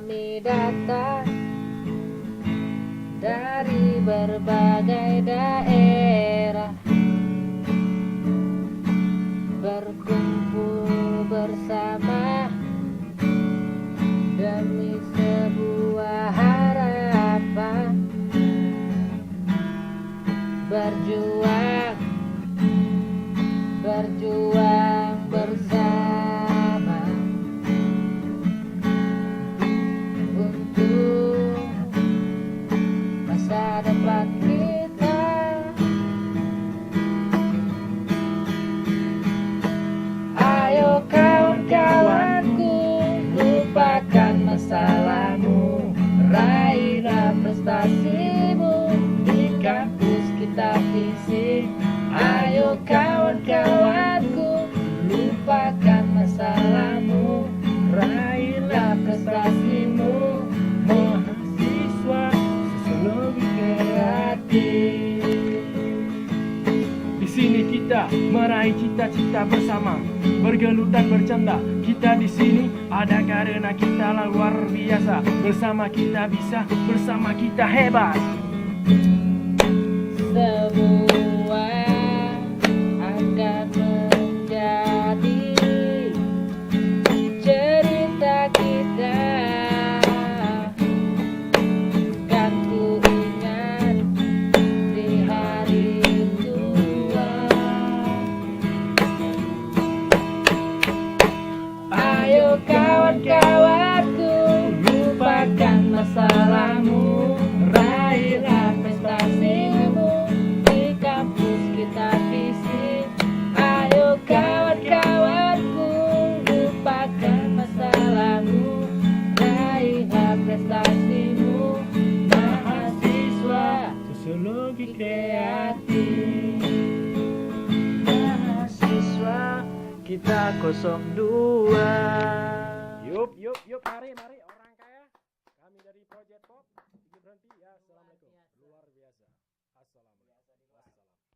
kami datang dari berbagai daerah, berkumpul bersama demi sebuah harapan, berjuang bersama untuk masa depan kita. Ayo kawan-kawanku, lupakan masalahmu, raihlah prestasimu di kampus kita visi. Ayo kawan-kawanku, lupakan masalahmu, raihlah prestasimu, mahasiswa sosiologi kreatif. Di sini kita meraih cita-cita bersama, bergelut dan bercanda. Kita di sini ada karena kita luar biasa. Bersama kita bisa, bersama kita hebat. Semua akan menjadi cerita kita. Kan ku ingat di hari tua. Ayo kawan-kawanku, lupakan masalahmu, raihlah prestasimu di kampus kita visi. Ayo kawan-kawanku, lupakan masalahmu, raihlah prestasimu, mahasiswa Sosiologi kreatif. mahasiswa kita 02. Yup, mari orang kaya. Kami dari Project Pop. Berhenti ya, assalamualaikum. Luar biasa. Assalamualaikum.